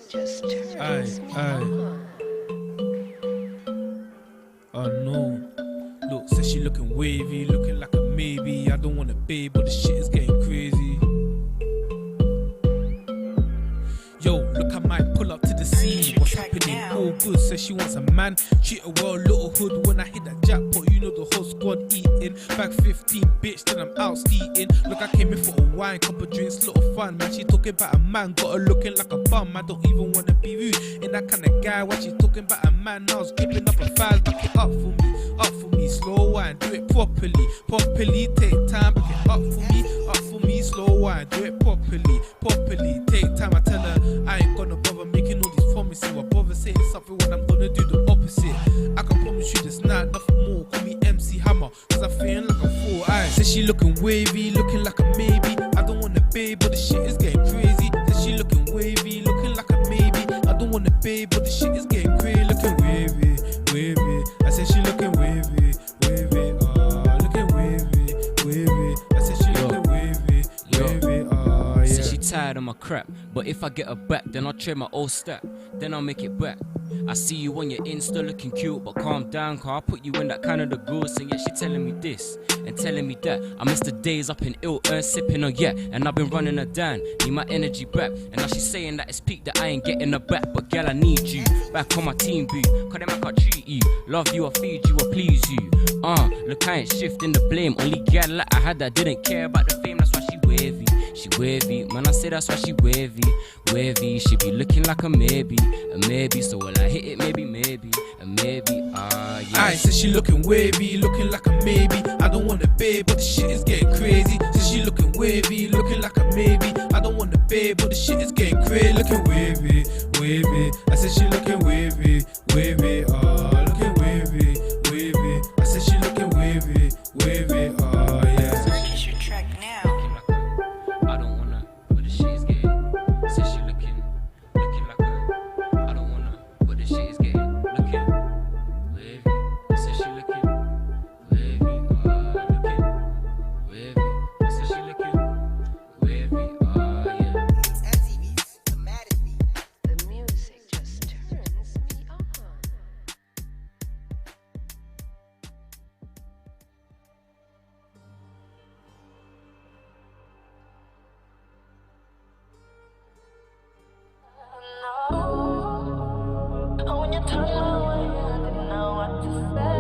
just turns me Aye. on. Oh no. Look, says she looking wavy, looking like a maybe. I don't want a babe, but the shit is getting crazy. Yo, look, I might pull up to the scene. What's happening? All good. Says she wants a man. Treat her well, little hood. When I hit that jackpot, you know the whole squad eating. Back 15, bitch, then I'm out eating. Look, I came in for a wine, couple drinks, little fun. Man, she talking about a man, got her looking like a bum. I don't even wanna be rude. Ain't that kind of guy. When she talking about a man, I was giving up a file. Back it up for me, slow wine, do it properly. Take time, back it up for me, slow wine, do it properly. Take time. I tell her I ain't gonna bother making all these promises. I bother saying something when I'm gonna do the opposite. I can promise you this night, nothing more. Call me MC Hammer, cause I'm feeling like I'm 4 eyes. Says she looking wavy, looking like a maybe. I don't want a babe, but the shit is getting crazy. Says she looking wavy, looking like a maybe. I don't want a babe, but the shit is getting crazy. Looking wavy. I said she looking wavy. Looking wavy. I said she looking wavy. Yeah. Says she tired of my crap, but if I get her back, then I'll trade my old stack, then I'll make it back. I see you on your Insta looking cute, but calm down, cause I'll put you in that kind of the groove. So yeah, she telling me this and telling me that. I miss the days up in Ilton sipping on yeah, and I've been running her down, need my energy back. And now she's saying that it's peak, that I ain't getting her back. But girl, I need you back on my team, boo, cause them I can't treat you. Love you, I feed you, I please you. Look, I ain't shifting the blame. Only girl like I had that didn't care about the fame, that's why she wavy. She wavy, man, I say that's why she wavy. She be looking like a maybe. So will I hit it? Maybe, yeah. I said she looking wavy, looking like a maybe. I don't want a babe, but the shit is getting crazy. Said she looking wavy, looking like a maybe. I don't want a babe, but the shit is getting crazy. Looking wavy. I said she looking wavy. Looking wavy. I said she looking wavy. Yeah. Purchase your track now. I don't wanna, but the shit is getting. Says she looking like a. I don't wanna, but the shit is getting. Looking wavy. Says she looking wavy. Looking wavy. Says she looking wavy. Yeah. The music just turns me on. When you turn my way, I didn't know what to say.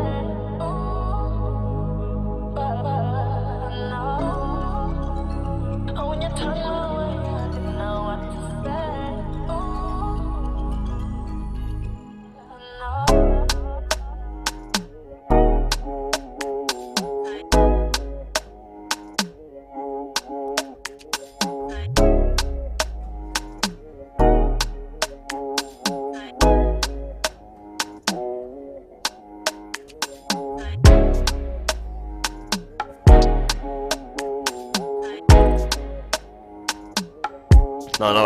When you turn my way, I didn't know what to say. No. Hello.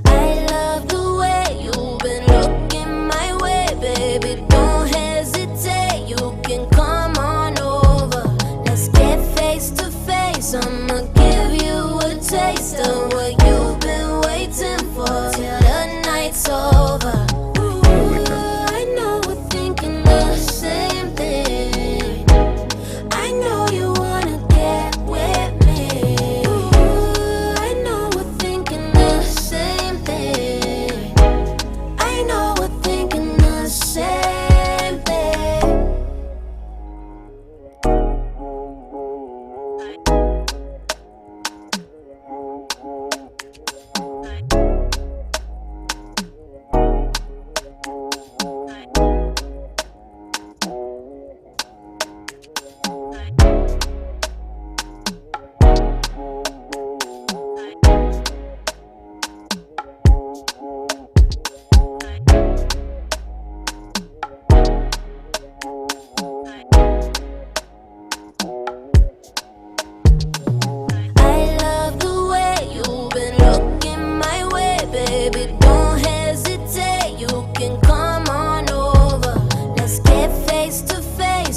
I love the way you've been looking my way, baby. Don't hesitate, you can come on over. Let's get face to face. I'ma give you a taste of what you've been waiting for till the night's over. I know we're thinking the same thing. I know you wanna get with me.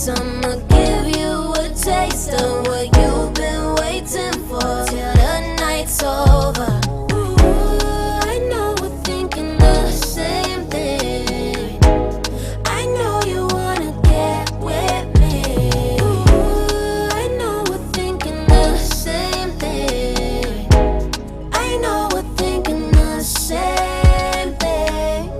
cause I'ma give you a taste of what you've been waiting for till the night's over. Ooh, I know we're thinking the same thing. I know you wanna get with me. Ooh, I know we're thinking the same thing. I know we're thinking the same thing.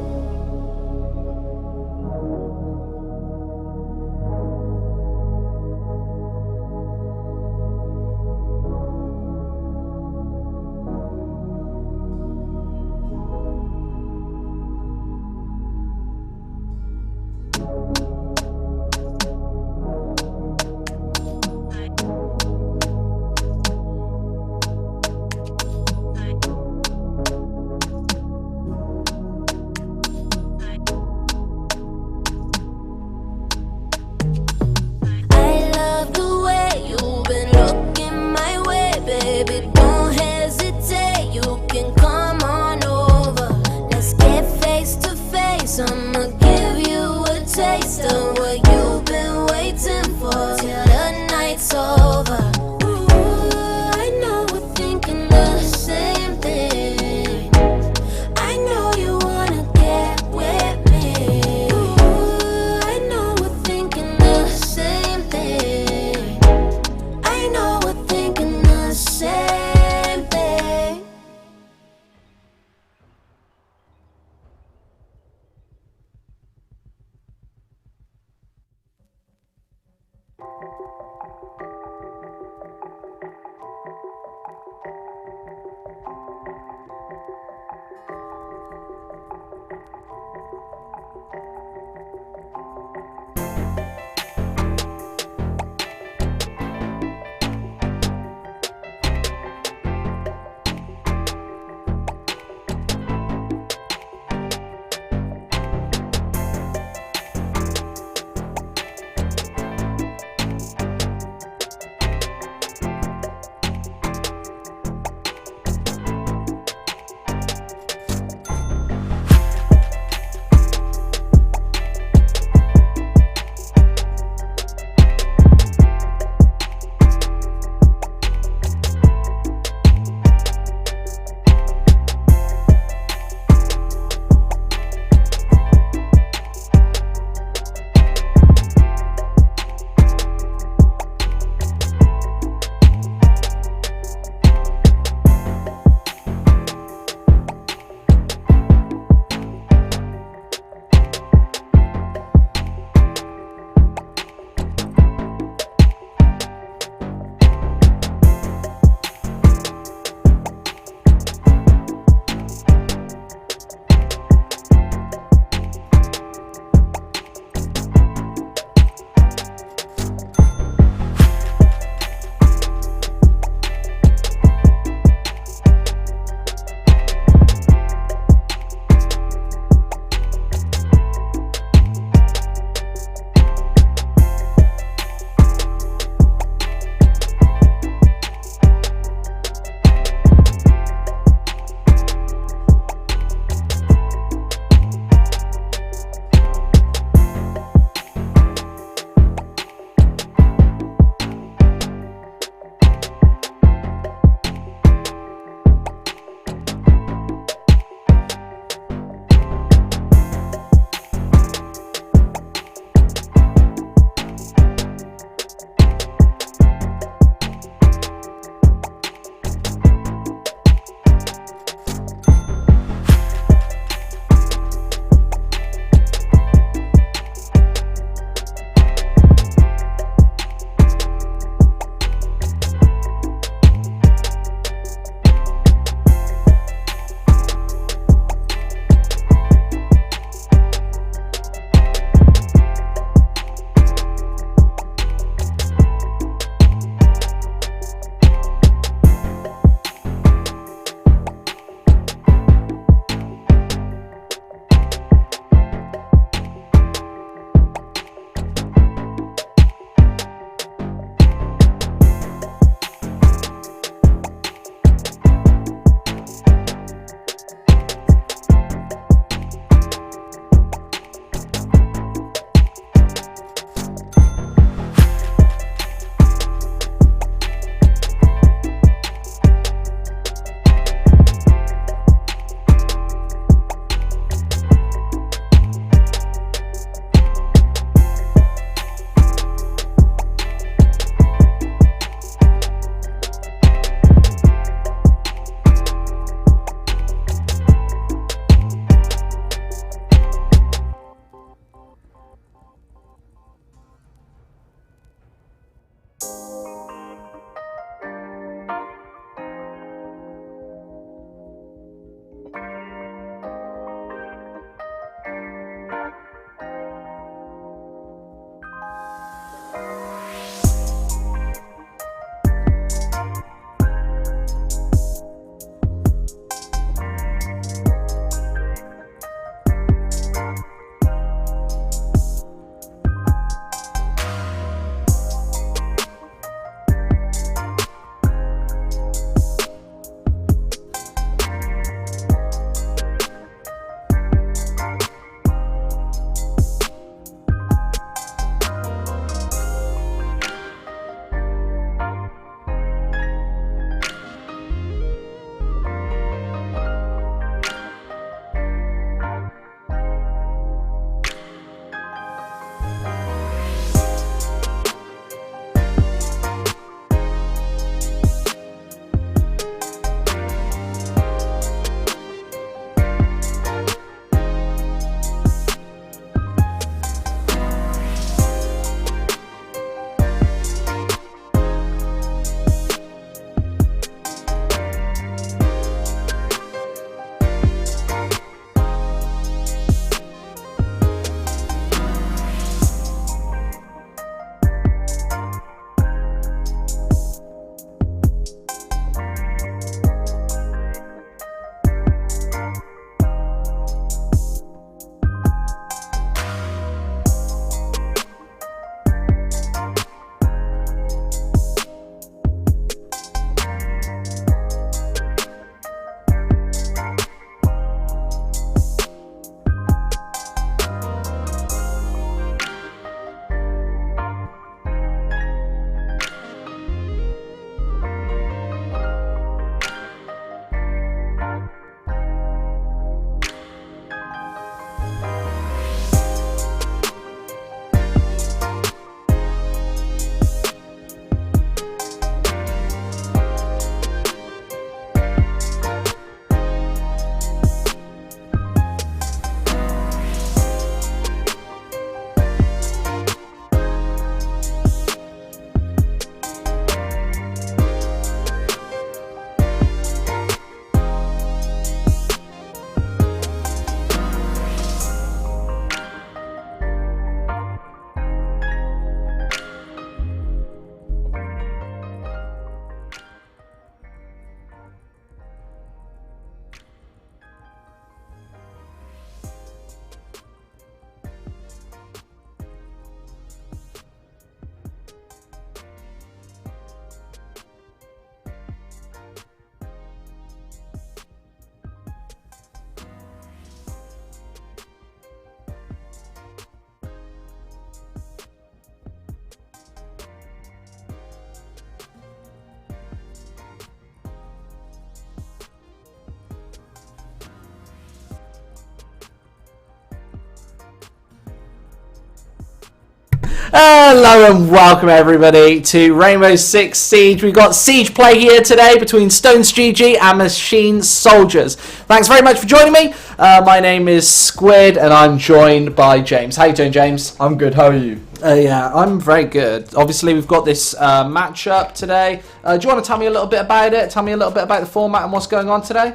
Hello and welcome everybody to Rainbow Six Siege. We've got SiegePlay here today between StonesGG and Machine Soldiers. Thanks very much for joining me. My name is Squid and I'm joined by James. How you doing, James? I'm good, how are you? Yeah, I'm very good. Obviously, we've got this matchup today. Do you want to tell me a little bit about it? Tell me a little bit about the format and what's going on today?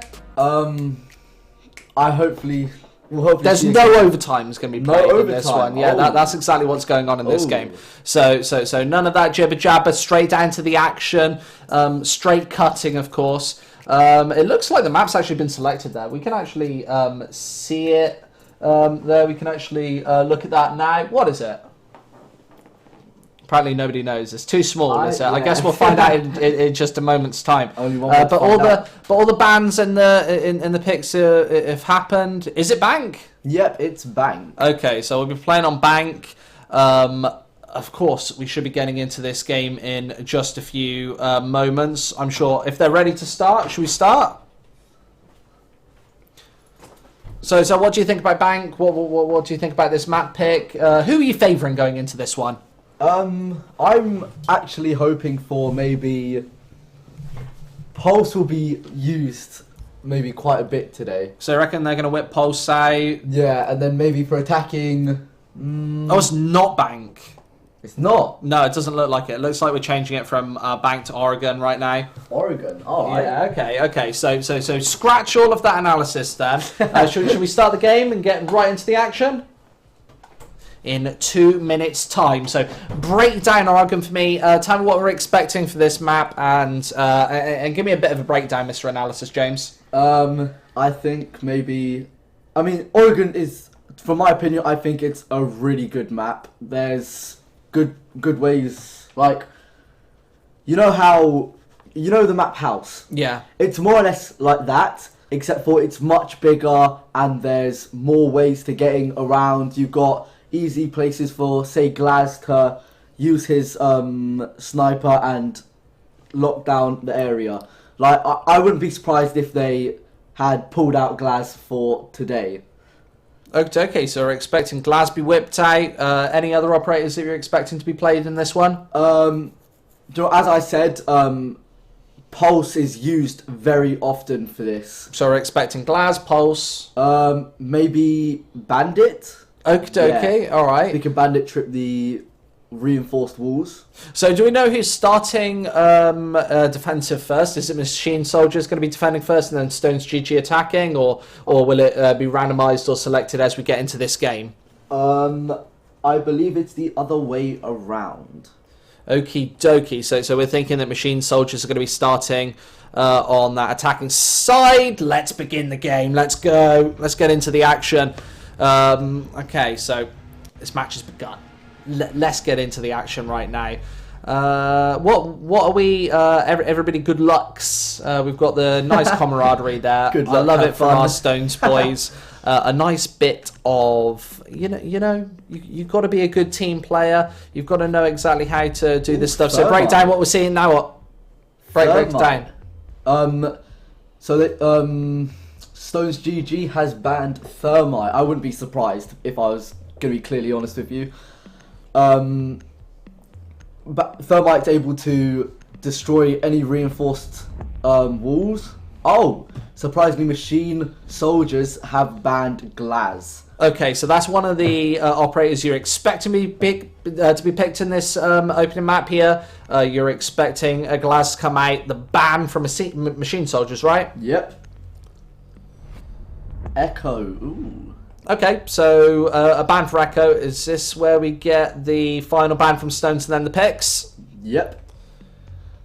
We'll hopefully There's no overtime is going to be played in this one. Yeah, Oh. that's exactly what's going on in this Oh. game. So none of that jibber jabber. Straight down to the action. Straight cutting, of course. It looks like the map's actually been selected there. We can actually see it there. We can actually look at that now. What is it? Apparently nobody knows. It's too small. Is it? I yeah. guess we'll find out in just a moment's time. Only one way to but find out. all the bans in the picks have happened. Is it Bank? Yep, it's bang. Okay, so we'll be playing on Bank. Of course, we should be getting into this game in just a few moments. I'm sure if they're ready to start, should we start? So what do you think about Bank? What do you think about this map pick? Who are you favouring going into this one? I'm actually hoping for maybe Pulse will be used maybe quite a bit today. So I reckon they're going to whip Pulse out. Yeah, and then maybe for attacking... Oh, it's not Bank. It's not. No, it doesn't look like it. It looks like we're changing it from Bank to Oregon right now. Oregon. Alright. Yeah, okay. So scratch all of that analysis then. Should we start the game and get right into the action? In 2 minutes' time. So break down Oregon for me. Tell me what we're expecting for this map and give me a bit of a breakdown, Mr. Analysis, James. I think maybe... I mean, Oregon is, from my opinion, I think it's a really good map. There's good ways, like... You know how... You know the map House? Yeah. It's more or less like that, except for it's much bigger and there's more ways to getting around. You've got easy places for, say, Glaz to use his sniper and lock down the area. Like, I wouldn't be surprised if they had pulled out Glaz for today. Okay, so we're expecting Glaz be whipped out. Any other operators that you're expecting to be played in this one? As I said, Pulse is used very often for this. So we're expecting Glaz, Pulse. Maybe Bandit. Okay, Yeah. alright. They can Bandit trip the reinforced walls. So do we know who's starting defensive first? Is it Machine Soldiers going to be defending first and then StonesGG attacking? Or will it be randomised or selected as we get into this game? I believe it's the other way around. Okie dokie. So we're thinking that Machine Soldiers are going to be starting on that attacking side. Let's begin the game. Let's go. Let's get into the action. Okay, so this match has begun. Let's get into the action right now. What are we? Everybody, good lucks. We've got the nice camaraderie there. Good I luck, love have it from fun. our Stones boys. A nice bit of you've got to be a good team player. You've got to know exactly how to do this stuff. So break down what we're seeing now. What? Break it down. So that StonesGG has banned Thermite. I wouldn't be surprised if I was going to be clearly honest with you. But Thermite's able to destroy any reinforced walls. Oh, surprisingly, Machine Soldiers have banned Glaz. Okay, so that's one of the operators you're expecting to be picked in this opening map here. You're expecting a Glaz to come out, the ban from Machine Soldiers, right? Yep. Echo. Ooh. Okay, so a ban for Echo. Is this where we get the final ban from Stones and then the picks? Yep.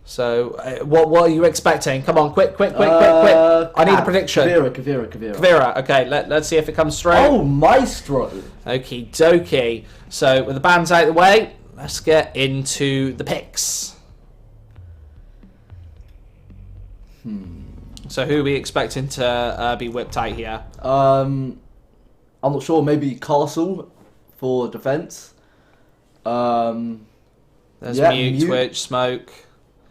So what are you expecting? Come on, quick. I need a prediction. Kavira. Kavira. Okay, let's see if it comes through. Oh, Maestro. Okie dokie. So with the bans out of the way, let's get into the picks. So who are we expecting to be whipped out here? I'm not sure. Maybe Castle for defense. There's yeah, Mute, Twitch, Smoke.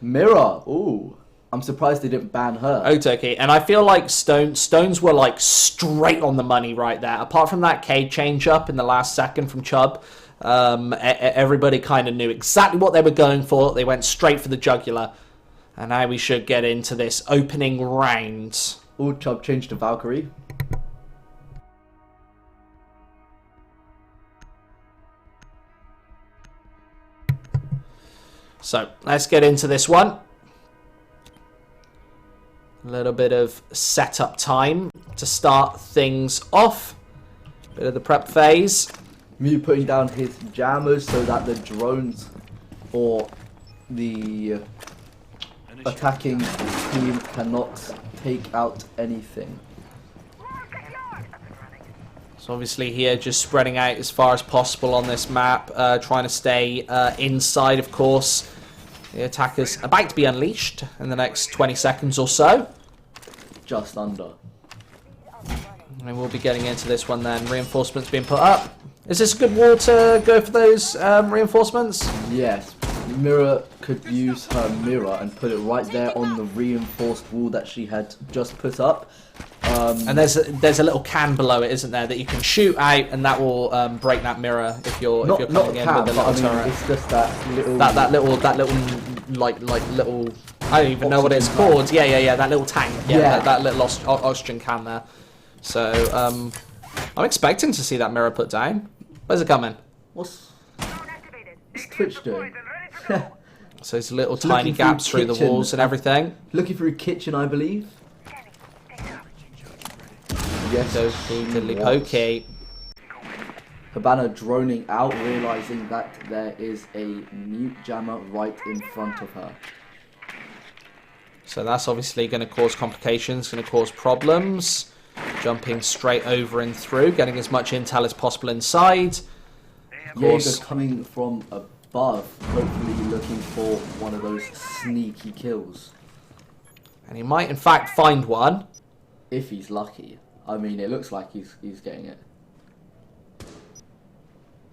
Mirror. Ooh. I'm surprised they didn't ban her. Okay, and I feel like Stones were like straight on the money right there. Apart from that K change up in the last second from Chubb, Everybody kind of knew exactly what they were going for. They went straight for the jugular. And now we should get into this opening round. Oh, Chubb changed to Valkyrie. So, let's get into this one. A little bit of setup time to start things off. Bit of the prep phase. Mew putting down his jammers so that the drones or the attacking team cannot take out anything. So obviously here just spreading out as far as possible on this map, trying to stay inside, of course. The attackers about to be unleashed in the next 20 seconds or so. Just under. And we'll be getting into this one then. Reinforcements being put up. Is this a good wall to go for those reinforcements? Yes. Mirror could use her mirror and put it right there on the reinforced wall that she had just put up. And there's a little can below it, isn't there, that you can shoot out, and that will break that mirror if you're coming in with a little turret. It's just that little that little like little, I don't even know what it's called. Yeah. That little tank. Yeah. That little oxygen can there. So I'm expecting to see that mirror put down. Where's it coming? What's Twitch doing? So there's little tiny gaps through the walls and everything. Looking through kitchen, I believe. Yes, Diddly pokey. Habana droning out, realizing that there is a mute jammer right in front of her. So that's obviously going to cause complications, going to cause problems. Jumping straight over and through, getting as much intel as possible inside. Of course, Jaeger coming from above, hopefully looking for one of those sneaky kills. And he might in fact find one. If he's lucky. I mean, it looks like he's getting it.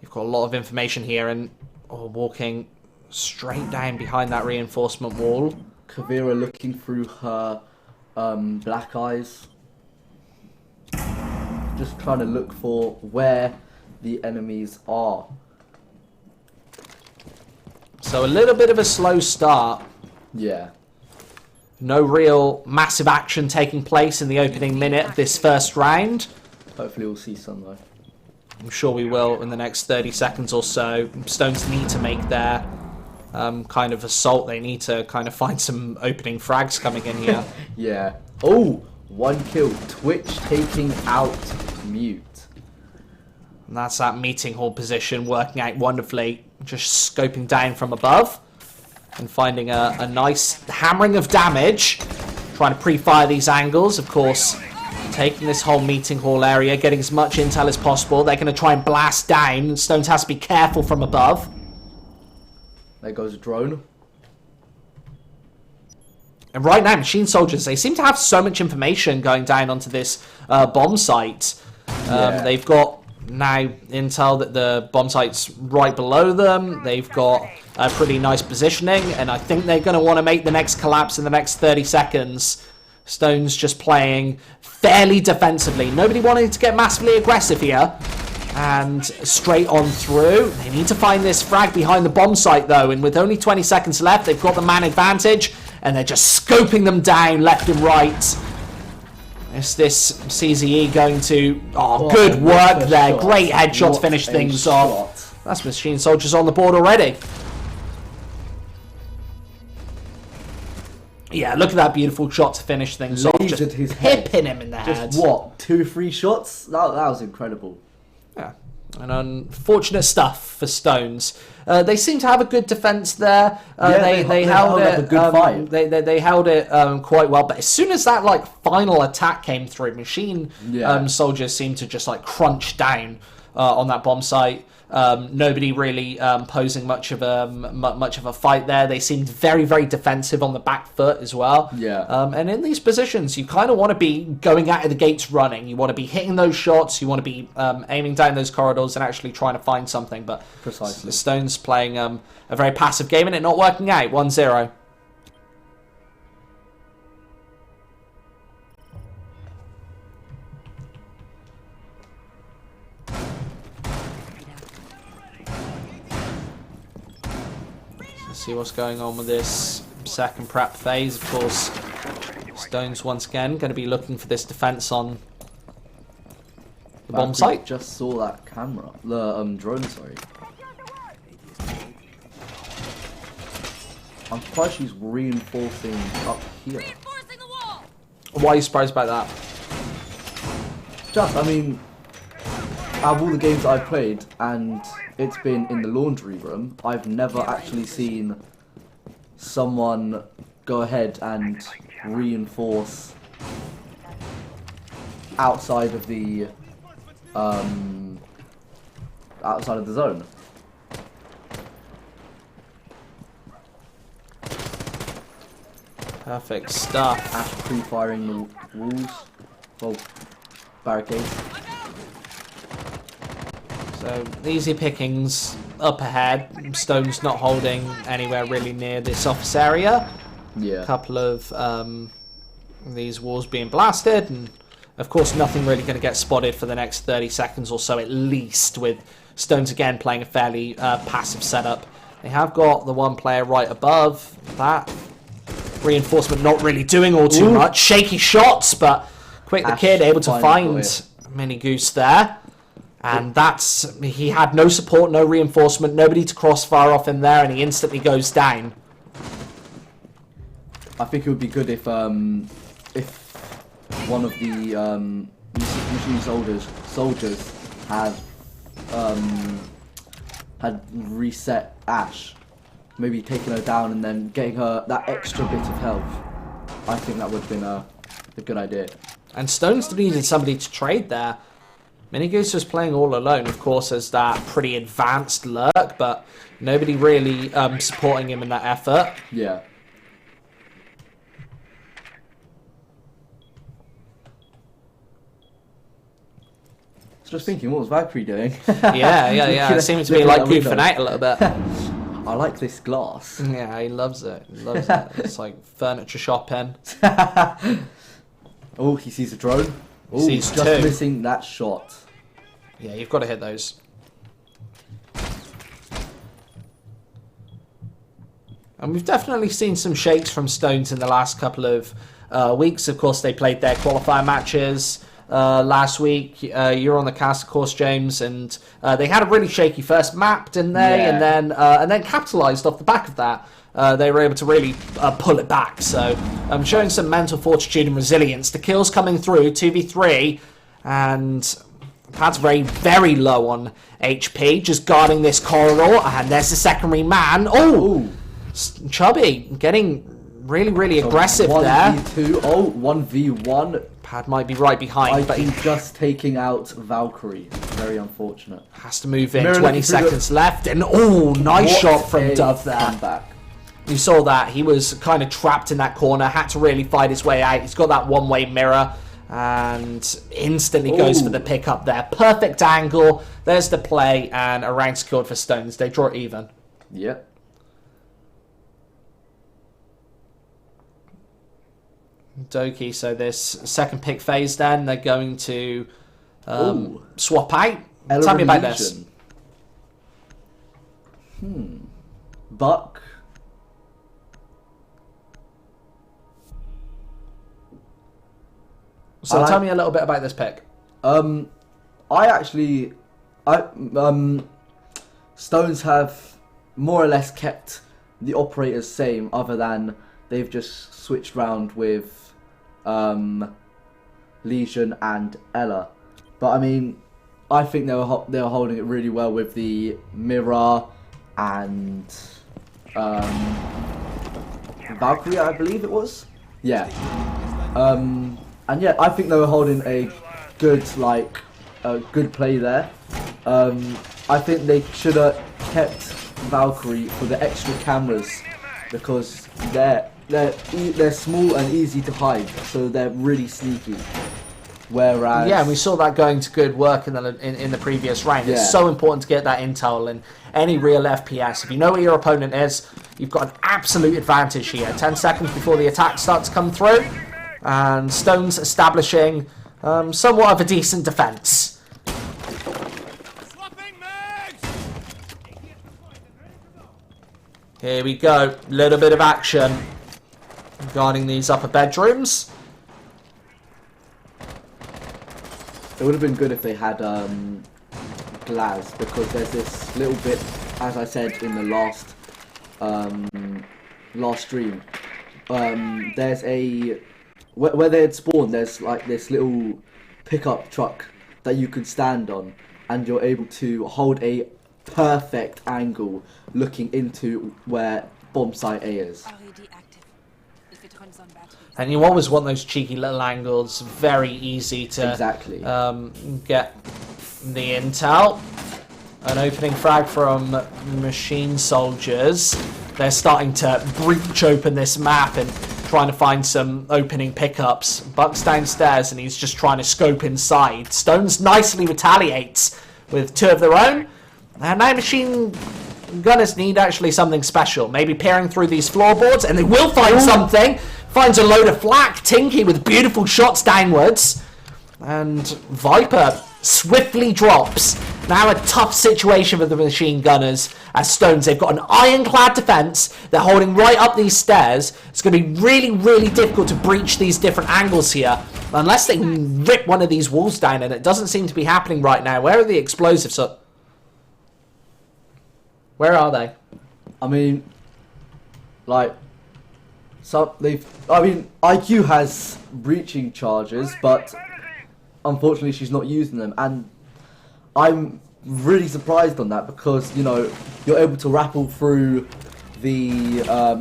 You've got a lot of information here, and walking straight down behind that reinforcement wall. Kavira looking through her black eyes. Just trying to look for where the enemies are. So a little bit of a slow start. Yeah. No real massive action taking place in the opening minute of this first round. Hopefully we'll see some though. I'm sure we will in the next 30 seconds or so. Stones need to make their kind of assault. They need to kind of find some opening frags coming in here. Yeah. Oh, one kill. Twitch taking out Mute. And that's that meeting hall position working out wonderfully. Just scoping down from above and finding a nice hammering of damage. Trying to pre-fire these angles, of course. Taking this whole meeting hall area, getting as much intel as possible. They're going to try and blast down. Stones has to be careful from above. There goes a drone. And right now, machine soldiers, they seem to have so much information going down onto this bomb site. Yeah. They've got now intel that the bomb site's right below them. They've got a pretty nice positioning, and I think they're going to want to make the next collapse in the next 30 seconds. Stones just playing fairly defensively. Nobody wanting to get massively aggressive here. And straight on through. They need to find this frag behind the bomb site, though. And with only 20 seconds left, they've got the man advantage. And they're just scoping them down left and right. Is this CZE going to... Oh, good work there. Great headshot to finish things off. That's machine soldiers on the board already. Yeah, look at that beautiful shot to finish things off. Just his head. Hipping him in the head. Just what? 2-3 shots? That was incredible. Yeah. And unfortunate stuff for Stones. They seem to have a good defense there. They held it. A good fight. They held it quite well. But as soon as that final attack came through, machine soldiers seemed to just crunch down on that bomb site. Nobody really posing much of a fight there. They seemed very, very defensive on the back foot as well. Yeah. And in these positions, you kind of want to be going out of the gates running. You want to be hitting those shots. You want to be aiming down those corridors and actually trying to find something. But precisely, the Stones playing a very passive game and it not working out. 1-0. Let's see what's going on with this second prep phase. Of course, Stones once again going to be looking for this defense on the bomb site. Just saw that camera, the drone. Sorry. I'm surprised she's reinforcing up here. Why are you surprised by that? Just, I mean, out of all the games I've played, and it's been in the laundry room, I've never actually seen someone go ahead and reinforce outside of the zone. Perfect stuff. Ash pre-firing the walls, well, barricades. So easy pickings up ahead. Stone's not holding anywhere really near this office area. Yeah. A couple of these walls being blasted, and of course nothing really going to get spotted for the next 30 seconds or so at least, with Stones again playing a fairly passive setup. They have got the one player right above that. Reinforcement not really doing all too much. Shaky shots, but Quick the Kid able to find Mini Goose there. And that's, he had no support, no reinforcement, nobody to crossfire off him there, and he instantly goes down. I think it would be good if one of the machine soldiers had reset Ash, maybe taking her down and then getting her that extra bit of health. I think that would have been a good idea. And Stones needed somebody to trade there. Minigoose was playing all alone, of course, as that pretty advanced lurk, but nobody really supporting him in that effort. Yeah. Just thinking, what was Valkyrie doing? yeah. It seemed to be like goofing out a little bit. I like this glass. Yeah, he loves it. He loves it. It's like furniture shopping. Oh, he sees a drone. Oh, Sees just two. missing that shot. Yeah, you've got to hit those. And we've definitely seen some shakes from Stones in the last couple of weeks. Of course, they played their qualifier matches last week. You were on the cast, of course, James, and they had a really shaky first map, didn't they? Yeah. And then capitalised off the back of that. They were able to really pull it back. So showing some mental fortitude and resilience. The kills coming through, 2v3, and Pad's very, very low on HP, just guarding this corridor. And there's the secondary man. Oh, Chubby getting really, really aggressive there. 1v2. Oh, 1v1. Pad might be right behind, but he's just taking out Valkyrie. Very unfortunate. Has to move in. 20 seconds left, and nice shot from Dove there. Comeback. You saw that. He was kind of trapped in that corner, had to really fight his way out. He's got that one-way mirror, and instantly goes for the pickup there. Perfect angle. There's the play, and a round secured for Stones. They draw it even. Yep. Doki, so this second pick phase then, they're going to swap out. Tell me about this. Buck. So tell me a little bit about this pick. Stones have more or less kept the operators same, other than they've just switched round with Legion and Ella. But I mean, I think they were holding it really well with the mirror and Valkyrie, I believe it was. Yeah. And yeah, I think they were holding a good play there. I think they should have kept Valkyrie for the extra cameras, because they're small and easy to hide, so they're really sneaky. Whereas and we saw that going to good work in the previous round. Yeah. It's so important to get that intel in any real FPS. If you know where your opponent is, you've got an absolute advantage here. 10 seconds before the attack starts to come through, and Stones establishing somewhat of a decent defense. Here we go. Little bit of action regarding these upper bedrooms. It would have been good if they had glass, because there's this little bit, as I said in the last stream. There's a where they had spawned. There's like this little pickup truck that you could stand on, and you're able to hold a perfect angle looking into where bomb site A is. And you always want those cheeky little angles. Very easy to Exactly. Get the intel. An opening frag from machine soldiers. They're starting to breach open this map and trying to find some opening pickups. Buck's downstairs and he's just trying to scope inside. Stones nicely retaliates with 2 of their own. And now machine gunners need actually something special. Maybe peering through these floorboards, and they will find something. Finds a load of flak. Tinky with beautiful shots downwards. And Viper swiftly drops. Now a tough situation for the machine gunners as Stones. They've got an ironclad defense. They're holding right up these stairs. It's going to be really, really difficult to breach these different angles here. Unless they can rip one of these walls down, and it doesn't seem to be happening right now. Where are the explosives? Where are they? I mean, like, so IQ has breaching charges, but unfortunately she's not using them, and I'm really surprised on that, because, you know, you're able to rappel through the a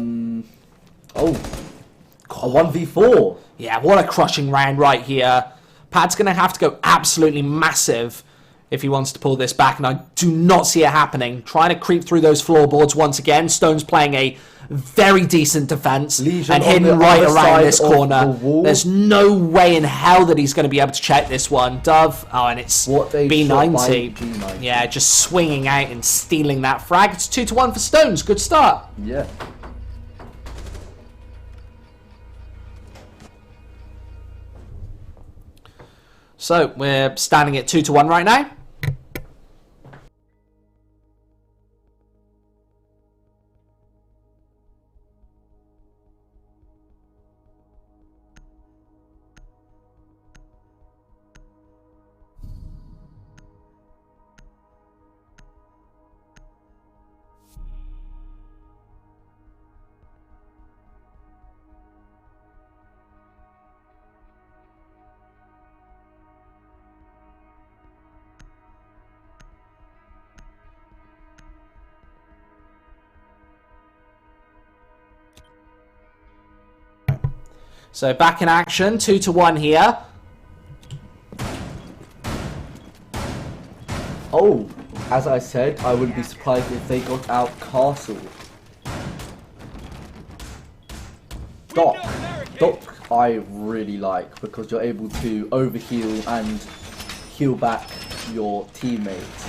1v4. Yeah, what a crushing round right here. Pad's going to have to go absolutely massive if he wants to pull this back, and I do not see it happening. Trying to creep through those floorboards once again. Stone's playing a very decent defense Legion and on hidden the right other around this side of corner. the wall. There's no way in hell that he's going to be able to check this one. Dove, oh, and it's What they B90. shot by G90. Yeah, just swinging out and stealing that frag. It's 2-1 for Stones. Good start. Yeah. So we're standing at 2-1 right now. So back in action, 2-1 here. Oh, as I said, I wouldn't be surprised if they got out Castle. Doc I really like, because you're able to overheal and heal back your teammates.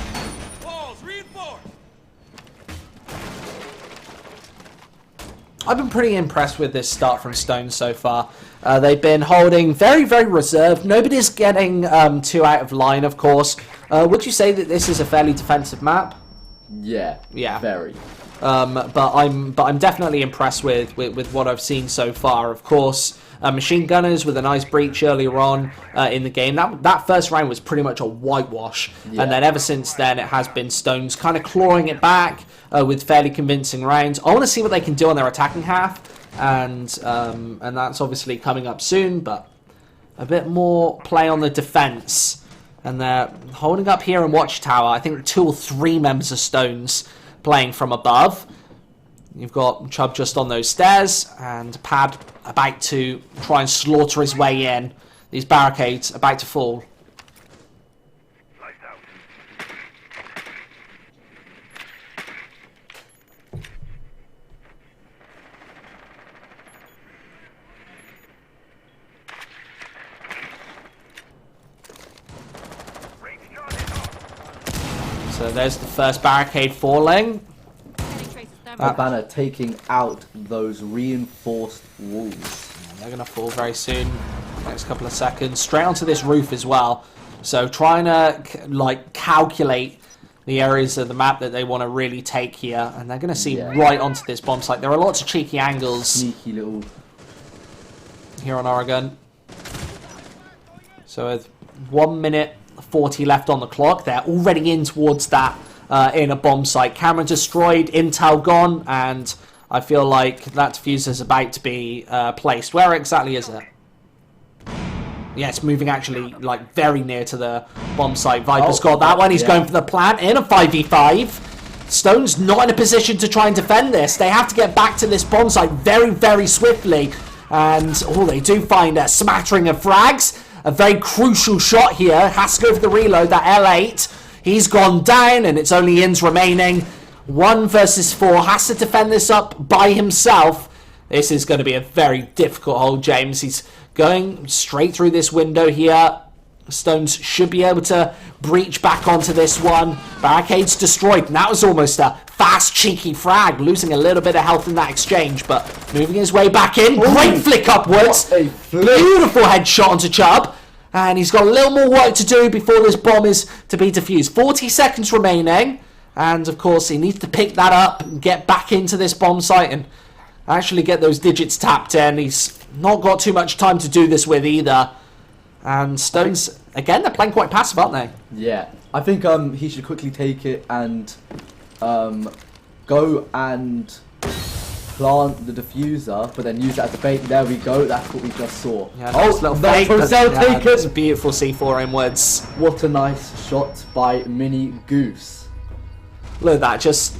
I've been pretty impressed with this start from Stones so far. They've been holding very, very reserved. Nobody's getting too out of line, of course. Would you say that this is a fairly defensive map? Yeah. Yeah. Very. But I'm definitely impressed with what I've seen so far. Of course, machine gunners with a nice breach earlier on in the game. That first round was pretty much a whitewash, Yeah. and then ever since then it has been Stones kind of clawing it back with fairly convincing rounds. I want to see what they can do on their attacking half, and that's obviously coming up soon. But a bit more play on the defense, and they're holding up here in Watchtower. I think 2 or 3 members of Stones playing from above. You've got Chubb just on those stairs, and Pad about to try and slaughter his way in. These barricades about to fall. So there's the first barricade falling. Banner taking out those reinforced walls. They're going to fall very soon. Next couple of seconds. Straight onto this roof as well. So trying to calculate the areas of the map that they want to really take here, and they're going to see Yeah. right onto this bomb site. There are lots of cheeky angles Sneaky little. here on Oregon. So with 1 minute 40 left on the clock, they're already in towards that inner bomb site. Camera destroyed, intel gone, and I feel like that diffuser is about to be placed. Where exactly is it? Yeah, it's moving actually like very near to the bomb site. Viper's got that one. He's going for the plant in a 5v5. Stone's not in a position to try and defend this. They have to get back to this bomb site very, very swiftly. And they do find a smattering of frags. A very crucial shot here. Has to go for the reload. That L8. He's gone down, and it's only Inns remaining. 1 versus 4. Has to defend this up by himself. This is going to be a very difficult hold, James. He's going straight through this window here. Stones should be able to breach back onto this one. Barricade's destroyed, and that was almost a fast, cheeky frag. Losing a little bit of health in that exchange, but moving his way back in. Great flick upwards. Beautiful headshot onto Chubb. And he's got a little more work to do before this bomb is to be defused. 40 seconds remaining. And, of course, he needs to pick that up and get back into this bomb site and actually get those digits tapped in. He's not got too much time to do this with either. And Stones, again, they're playing quite passive, aren't they? Yeah. I think he should quickly take it and go and plant the diffuser, but then use that as a bait. There we go. That's what we just saw. Yeah, nice little fake, from Cell taken. It's a beautiful C4 inwards. What a nice shot by Mini Goose. Look at that. Just,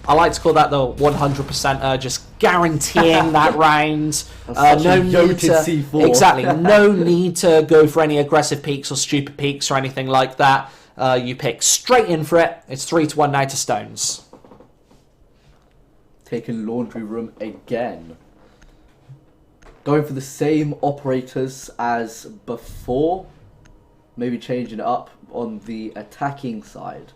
I like to call that the 100%er, just guaranteeing that round. That's No such a need goated to, C4. exactly. No need to go for any aggressive peaks or stupid peaks or anything like that. You pick straight in for it. It's 3-1 now to Stones. Taking laundry room again. Going for the same operators as before. Maybe changing it up on the attacking side.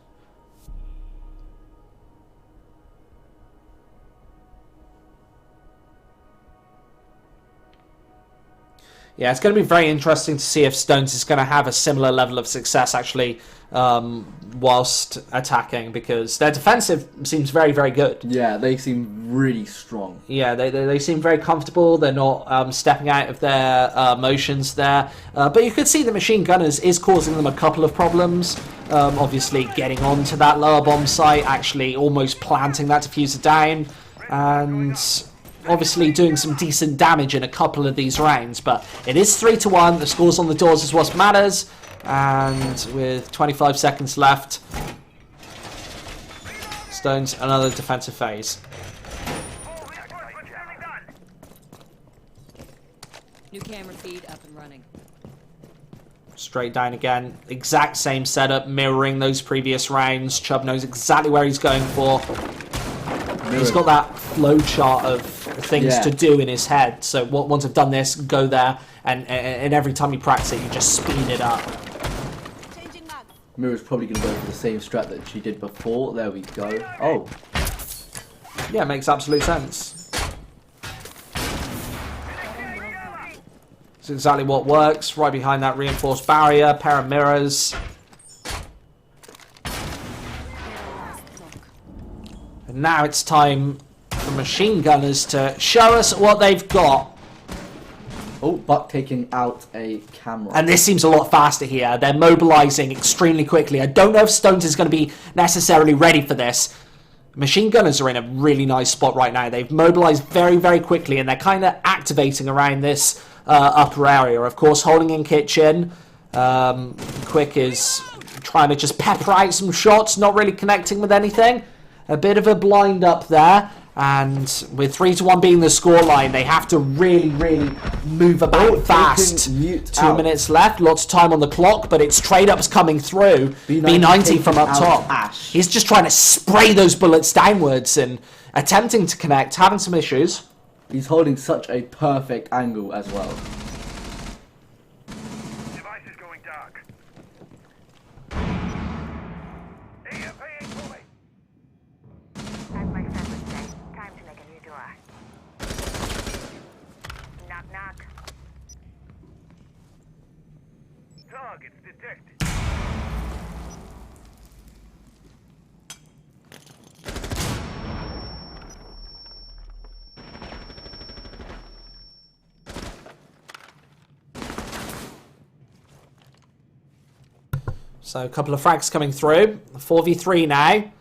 Yeah, it's going to be very interesting to see if Stones is going to have a similar level of success actually whilst attacking, because their defensive seems very, very good. Yeah, they seem really strong. Yeah, they seem very comfortable. They're not stepping out of their motions there. But you could see the machine gunners is causing them a couple of problems. Obviously getting onto that lower bomb site, actually almost planting that diffuser down, and obviously doing some decent damage in a couple of these rounds. But it is 3-1. The scores on the doors is what matters. And with 25 seconds left, Stones another defensive phase. New camera feed up and running. Straight down again. Exact same setup, mirroring those previous rounds. Chubb knows exactly where he's going for. He's got that flow chart of things to do in his head. So once I've done this, go there, and every time you practice it, you just speed it up. Mira's probably going to go for the same strat that she did before. There we go. Oh. Yeah, it makes absolute sense. It's exactly what works. Right behind that reinforced barrier, pair of mirrors. And now it's time for machine gunners to show us what they've got. Oh, Buck taking out a camera. And this seems a lot faster here. They're mobilizing extremely quickly. I don't know if Stones is going to be necessarily ready for this. Machine gunners are in a really nice spot right now. They've mobilized very, very quickly, and they're kind of activating around this upper area. Of course, holding in kitchen. Quick is trying to just pepper out some shots, not really connecting with anything. A bit of a blind up there. And with 3-1 being the scoreline, they have to really, really move about fast. 2 minutes left, lots of time on the clock, but it's trade-ups coming through. B90 from up top. Ash. He's just trying to spray those bullets downwards and attempting to connect, having some issues. He's holding such a perfect angle as well. Device is going dark. As my friend would say, time to make a new door. Knock, knock. Targets detected. So a couple of frags coming through. 4v3 now.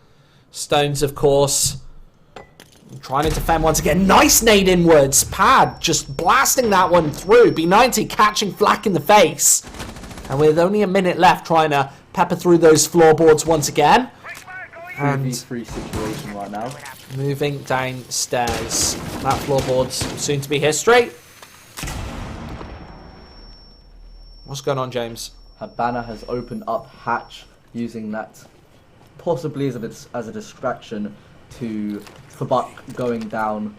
Stones, of course, trying to defend once again. Nice nade inwards. Pad just blasting that one through. B90 catching flak in the face. And with only a minute left, trying to pepper through those floorboards once again. And 3v3 situation right now. moving downstairs. That floorboard's soon to be history. What's going on, James? Habana has opened up hatch, using that possibly as a distraction for Buck going down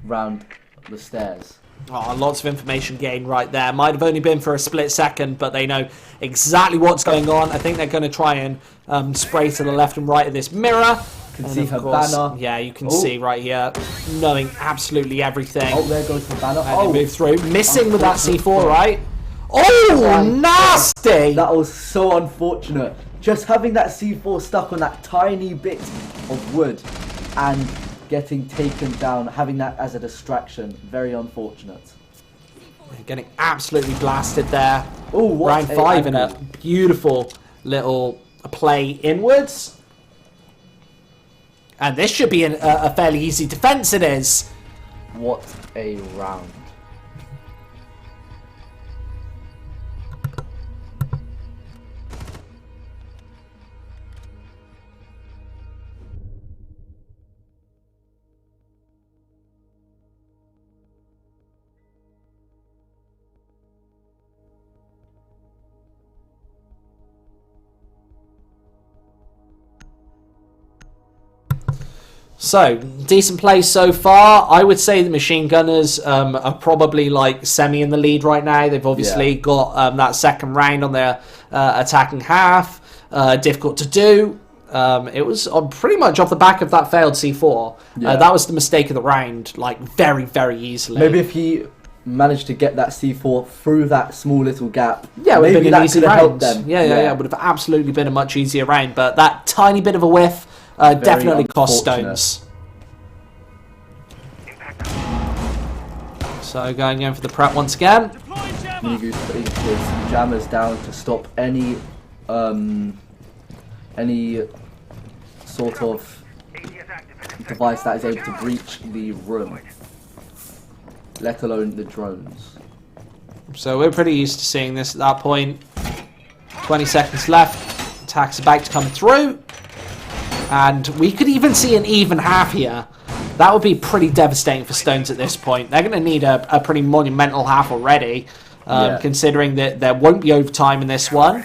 round the stairs. Oh, lots of information gained right there. Might have only been for a split second, but they know exactly what's going on. I think they're going to try and spray to the left and right of this mirror. You can see Habana. Yeah, you can see right here, knowing absolutely everything. Oh, there goes Habana. And they move through. Missing with that C4, right? Oh, nasty! That was so unfortunate. Just having that C4 stuck on that tiny bit of wood and getting taken down, having that as a distraction. Very unfortunate. Getting absolutely blasted there. Oh, round 5 in a beautiful little play inwards. And this should be a fairly easy defense, it is. What a round. So, decent play so far. I would say the machine gunners are probably like semi in the lead right now. They've obviously got that second round on their attacking half. Difficult to do. It was pretty much off the back of that failed C4. That was the mistake of the round, like very, very easily. Maybe if he managed to get that C4 through that small little gap, yeah, maybe that could have helped them. Yeah, would have absolutely been a much easier round. But that tiny bit of a whiff definitely cost Stones. So going in for the prep once again. Nigu's putting his jammers down to stop any sort of device that is able to breach the room, let alone the drones. So we're pretty used to seeing this at that point. 20 seconds left. Attack's about to come through. And we could even see an even half here. That would be pretty devastating for Stones at this point. They're going to need a pretty monumental half already, considering that there won't be overtime in this one.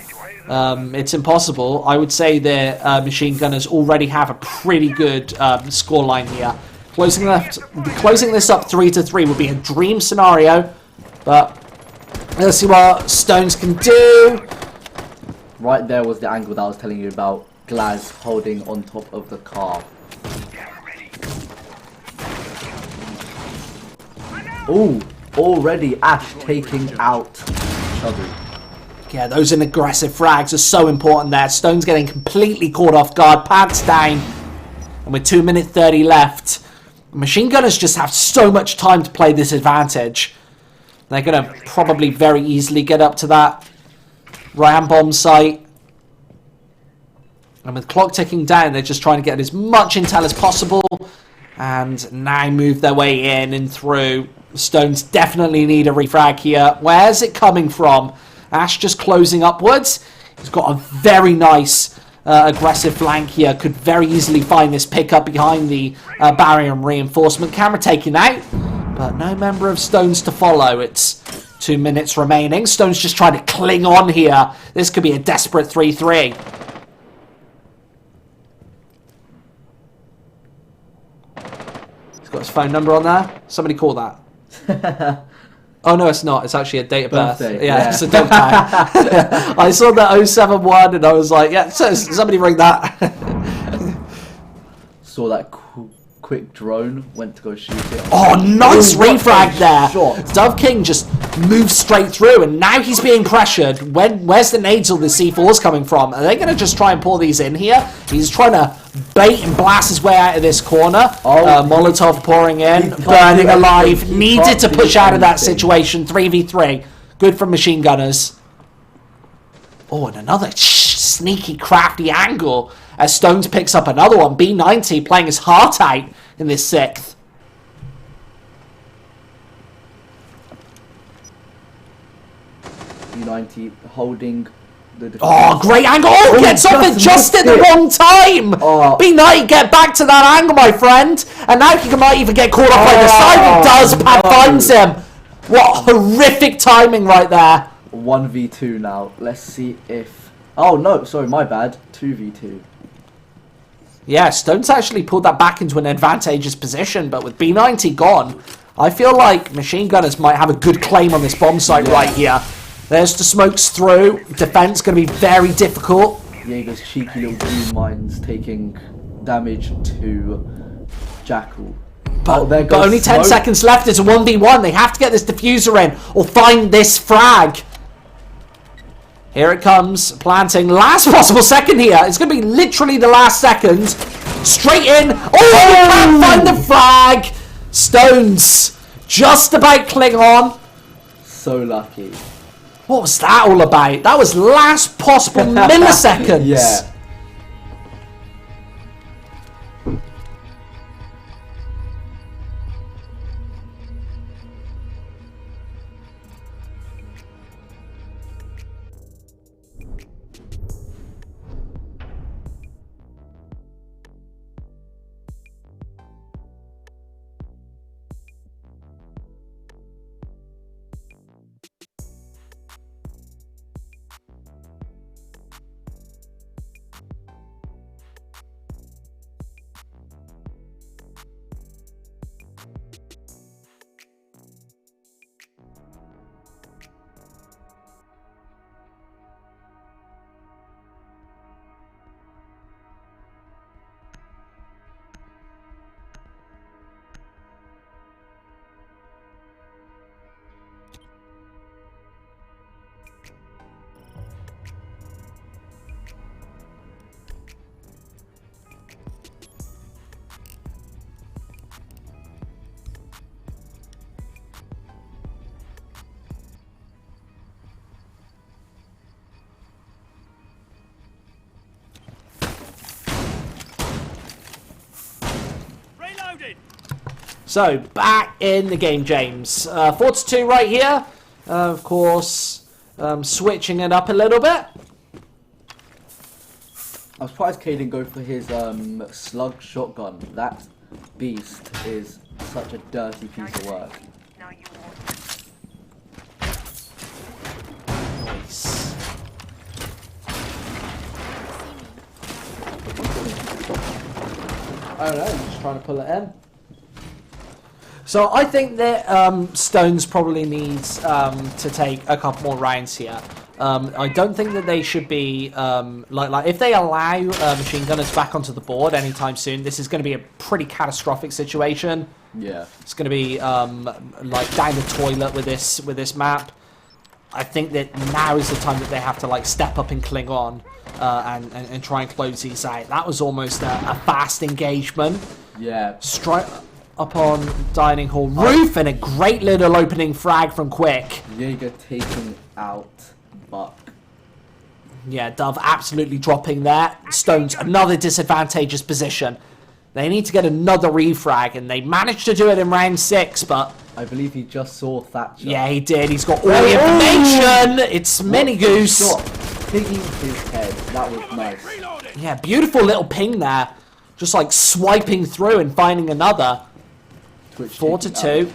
It's impossible. I would say the machine gunners already have a pretty good scoreline here. Closing this up 3-3 would be a dream scenario, but let's see what Stones can do. Right there was the angle that I was telling you about. Glaz holding on top of the car. Ooh, already Ash taking out Chubby. Yeah, those aggressive frags are so important there. Stone's getting completely caught off guard. Pants down. And with 2 minutes 30 left, machine gunners just have so much time to play this advantage. They're going to probably very easily get up to that ram bomb site. And with the clock ticking down, they're just trying to get as much intel as possible. And now move their way in and through. Stones definitely need a refrag here. Where's it coming from? Ash just closing upwards. He's got a very nice aggressive flank here. Could very easily find this pickup behind the barrier and reinforcement. Camera taken out. But no member of Stones to follow. It's 2 minutes remaining. Stones just trying to cling on here. This could be a desperate 3-3. He's got his phone number on there. Somebody call that. Oh no, it's not. It's actually a date of birth. Yeah, it's a dog tag. I saw that 071 and I was like, yeah, somebody ring that. Saw that quick drone, went to go shoot it. Oh, nice refrag there. Dove King just moves straight through and now he's being pressured. Where's the nades or the C4s coming from? Are they going to just try and pour these in here? He's trying to bait and blast his way out of this corner. Molotov pouring in, burning alive. Needed to push out of that situation. 3v3. Good from machine gunners. Oh, and another sneaky, crafty angle as Stones picks up another one. B90 playing his heart out in this 6th. B90 holding the defense. Oh, great angle! Oh, gets off it just at the wrong time! Oh. B90, get back to that angle, my friend! And now he might even get caught off by the side. He does, Pat finds him! What horrific timing right there! 1v2 now. Let's see if... Oh, no, sorry, my bad. 2v2. Yeah, Stones actually pulled that back into an advantageous position, but with B90 gone, I feel like Machine Gunners might have a good claim on this bomb site right here. There's the smokes through. Defense going to be very difficult. Jaeger's cheeky little green mines taking damage to Jackal. But only 10 seconds left. It's a 1v1. They have to get this diffuser in or find this frag. Here it comes. Planting. Last possible second here. It's going to be literally the last second. Straight in. Oh, they can't find the frag. Stones just about cling on. So lucky. What was that all about? That was last possible milliseconds. Yeah. So, back in the game, James. 4-2 right here. Of course, switching it up a little bit. I was surprised K didn't go for his slug shotgun. That beast is such a dirty piece of work. No, you won't. Nice. I don't know, I'm just trying to pull it in. So I think that Stones probably needs to take a couple more rounds here. I don't think that they should be like if they allow machine gunners back onto the board anytime soon. This is going to be a pretty catastrophic situation. Yeah, it's going to be like down the toilet with this map. I think that now is the time that they have to like step up and cling on and try and close these out. That was almost a fast engagement. Yeah, Strike up on dining hall roof and a great little opening frag from Quick. Jaeger taking out Buck. Yeah, Dove absolutely dropping there. Stones, another disadvantageous position. They need to get another refrag, and they managed to do it in round 6, but... I believe he just saw Thatcher. Yeah, he did. He's got all the information. It's Mini Goose. Pinging his head. That was nice. Yeah, beautiful little ping there. Just like swiping through and finding another. 4-2.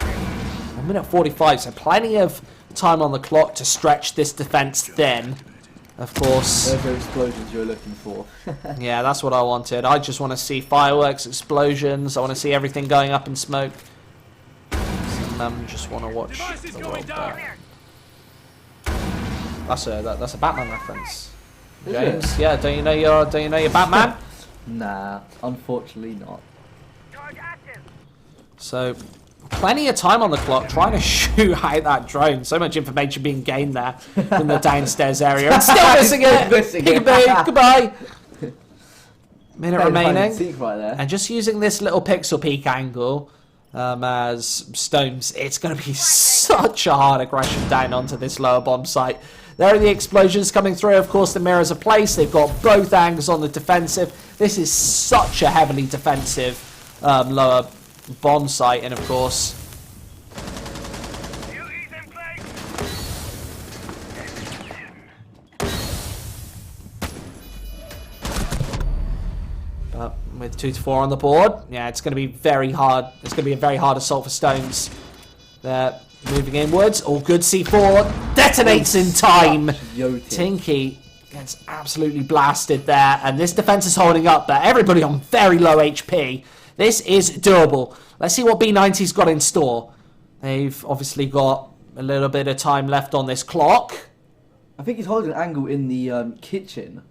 1 minute 45, so plenty of time on the clock to stretch this defense thin. Of course. Those are explosions you're looking for. Yeah, that's what I wanted. I just want to see fireworks, explosions. I want to see everything going up in smoke. Just want to watch the world there. That's a Batman reference. James, yeah, don't you know your Batman? Nah, unfortunately not. So, plenty of time on the clock trying to shoot out that drone. So much information being gained there from the downstairs area. And still missing it! Peekaboo, goodbye! Minute remaining. Right there. And just using this little pixel peek angle, as Stones, it's going to be such a hard aggression down onto this lower bomb site. There are the explosions coming through. Of course, the mirrors are placed. They've got both angles on the defensive. This is such a heavily defensive lower bomb site. And, of course, with 2 to 4 on the board, yeah, it's going to be very hard. It's going to be a very hard assault for Stones. They're moving inwards. All good. C4 detonates in time. Tinky gets absolutely blasted there, and this defense is holding up, but everybody on very low HP. This is doable. Let's see what B90's got in store. They've obviously got a little bit of time left on this clock. I think he's holding an angle in the kitchen.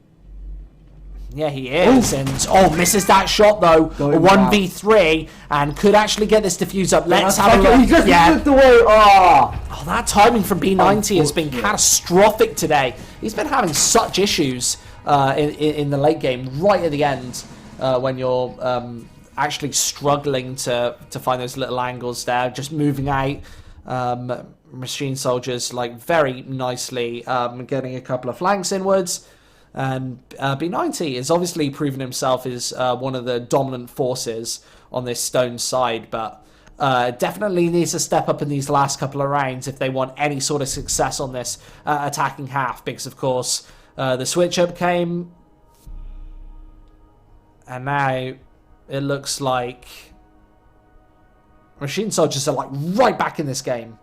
Yeah, he is. Ooh. And misses that shot though. A 1v3 and could actually get this defuse up. Let's have a look. He just looked away. Oh, that timing from B90 has been catastrophic today. He's been having such issues in the late game, right at the end, when you're actually struggling to find those little angles there, just moving out. Machine soldiers like very nicely getting a couple of flanks inwards. And B90 has obviously proven himself as one of the dominant forces on this Stone side, but definitely needs to step up in these last couple of rounds if they want any sort of success on this attacking half, because of course the switch up came, and now it looks like Machine soldiers are like right back in this game.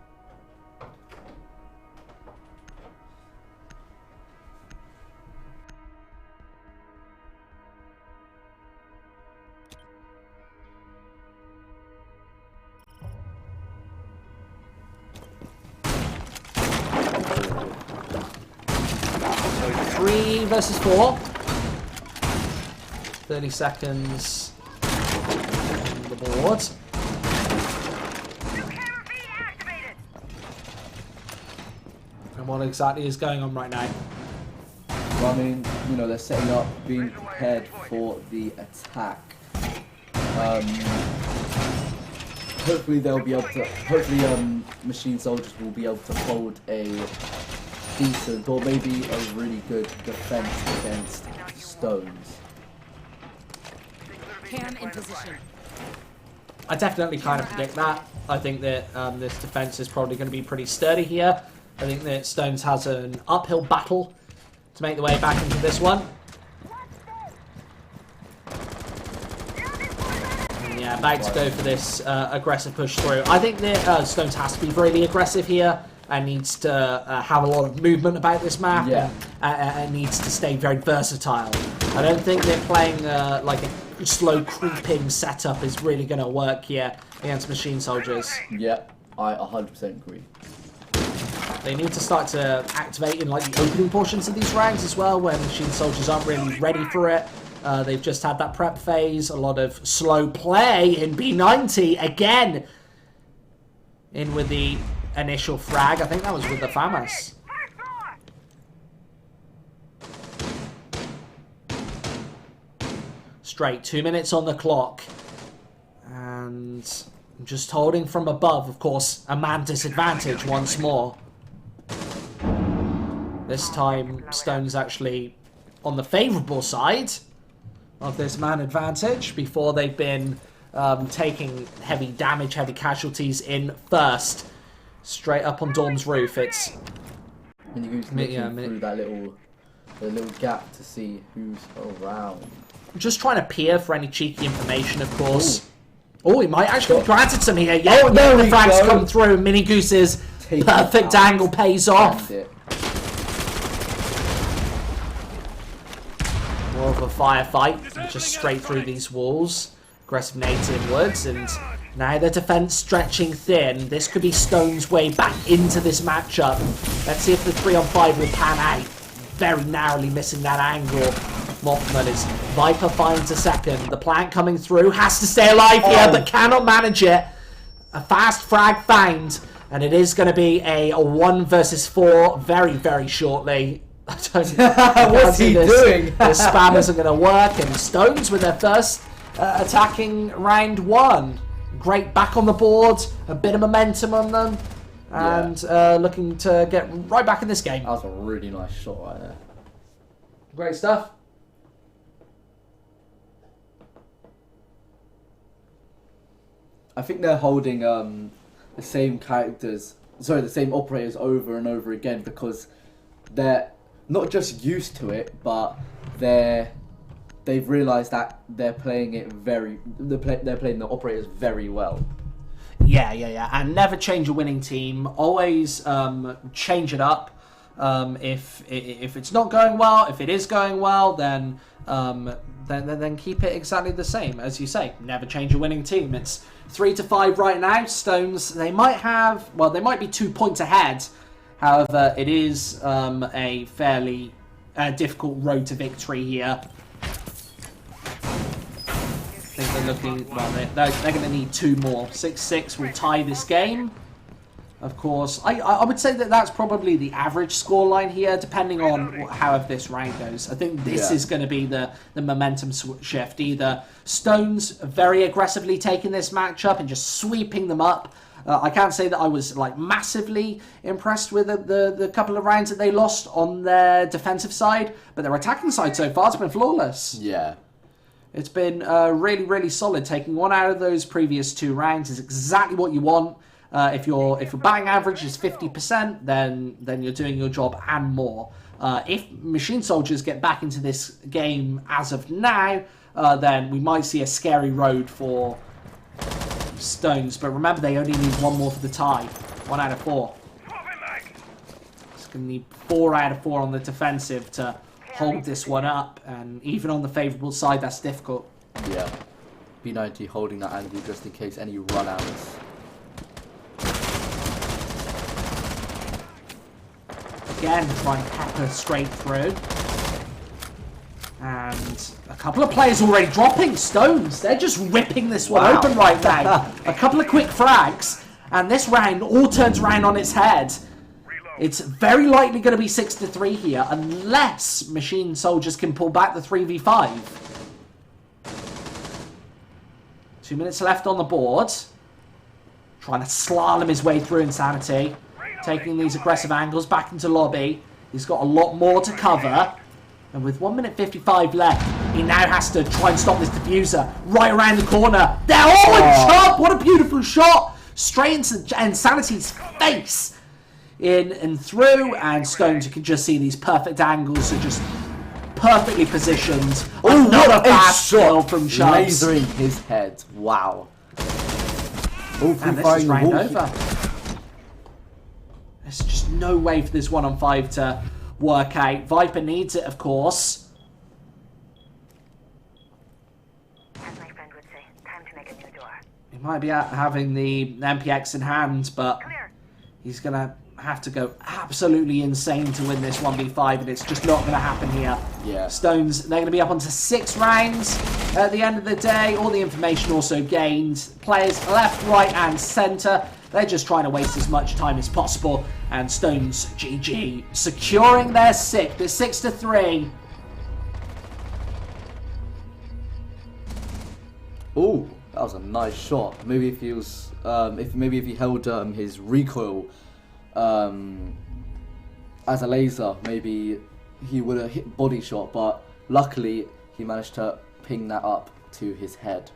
So 3 versus 4. 30 seconds on the board. And what exactly is going on right now? Well, I mean, you know, they're setting up, being prepared for the attack. Hopefully they'll be able to. Hopefully, machine soldiers will be able to hold a decent or maybe a really good defense against Stones. Cam in position. I definitely kind of predict that. I think that this defense is probably going to be pretty sturdy here. I think that Stones has an uphill battle to make the way back into this one. And yeah, about to go for this aggressive push through. I think that Stones has to be really aggressive here and needs to have a lot of movement about this map. Yeah. And needs to stay very versatile. I don't think that playing like a slow creeping setup is really going to work here against machine soldiers. Yeah, I 100% agree. They need to start to activate in like the opening portions of these rounds as well, where machine soldiers aren't really ready for it. They've just had that prep phase, a lot of slow play in B90 again. In with the initial frag, I think that was with the FAMAS. Straight 2 minutes on the clock, and just holding from above, of course, a man disadvantage once more. This time, Stone's actually on the favourable side of this man advantage. Before they've been taking heavy damage, heavy casualties in first. Straight up on Dorm's roof, it's... Minigoose looking through that little gap to see who's around. Just trying to peer for any cheeky information, of course. Oh, he might actually be granted some here. Yeah, the frags come through. Minigoose's perfect angle pays off. More of a firefight, just straight through these walls. Aggressive nades inwards, and now the defense stretching thin. This could be Stone's way back into this matchup. Let's see if the 3-on-5 will pan out. Very narrowly missing that angle. Mothman is Viper finds a second. The plant coming through has to stay alive here, but cannot manage it. A fast frag found, and it is going to be a 1 versus 4 very, very shortly. I don't What's he doing? This spam isn't going to work, and Stones with their first attacking round 1. great back on the board, a bit of momentum on them, and looking to get right back in this game. That was a really nice shot right there. Great stuff. I think they're holding the same characters, the same operators over and over again because they're not just used to it, but they've realised that they're playing the operators very well. Yeah. And never change a winning team. Always change it up. If it's not going well, if it is going well, then keep it exactly the same. As you say, never change a winning team. It's 3-5 right now. Stones, they might be 2 points ahead. However, it is a fairly difficult road to victory here. I think they're looking, they're going to need 2 more. 6-6 will tie this game. Of course, I would say that that's probably the average scoreline here, depending on how this round goes. I think this is going to be the momentum shift. Either Stones very aggressively taking this matchup and just sweeping them up. I can't say that I was like massively impressed with the couple of rounds that they lost on their defensive side, but their attacking side so far has been flawless. Yeah. It's been really, really solid. Taking 1 out of those previous 2 rounds is exactly what you want. If your batting average is 50%, then you're doing your job and more. If Machine Soldiers get back into this game as of now, then we might see a scary road for Stones. But remember, they only need 1 more for the tie. 1 out of 4. It's going to need 4 out of 4 on the defensive to hold this one up. And even on the favourable side, that's difficult. Yeah. B90 holding that angle just in case any run-outs. Again, trying to pepper straight through. And a couple of players already dropping. Stones, they're just ripping this one open right now. A couple of quick frags, and this round all turns around on its head. It's very likely going to be 6-3 here, unless Machine Soldiers can pull back the 3v5. 2 minutes left on the board. Trying to slalom his way through Insanity. Taking these aggressive angles back into lobby. He's got a lot more to cover. And with 1 minute 55 left, he now has to try and stop this diffuser right around the corner. There, and chop! What a beautiful shot! Straight into Insanity's face. In and through, and Stones, you can just see these perfect angles are just perfectly positioned. Oh, another what a fast shot from Chubbs. Lasering his head. Wow. And this is round over. There's just no way for this 1-on-5 to work out. Viper needs it, of course. As my friend would say, time to make a new door. He might be out having the MPX in hand, but Clear. he's going to have to go absolutely insane to win this 1v5, and it's just not going to happen here. Yeah. Stones, they're going to be up onto 6 rounds at the end of the day. All the information also gained. Players left, right, and centre. They're just trying to waste as much time as possible. And StonesGG securing their 6th. It's 6-3. Oh, that was a nice shot. Maybe if he was, if he held his recoil as a laser, maybe he would have hit body shot. But luckily, he managed to ping that up to his head.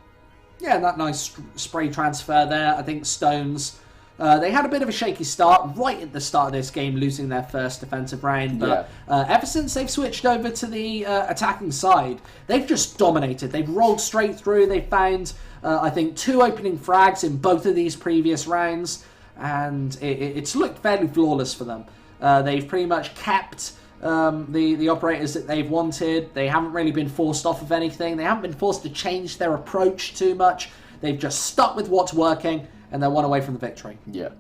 Yeah, that nice spray transfer there. I think Stones, they had a bit of a shaky start right at the start of this game, losing their first defensive round. But ever since they've switched over to the attacking side, they've just dominated. They've rolled straight through. They found, I think, 2 opening frags in both of these previous rounds. And it's looked fairly flawless for them. They've pretty much kept the operators that they've wanted. They haven't really been forced off of anything. They haven't been forced to change their approach too much. They've just stuck with what's working, and they're 1 away from the victory. Yeah.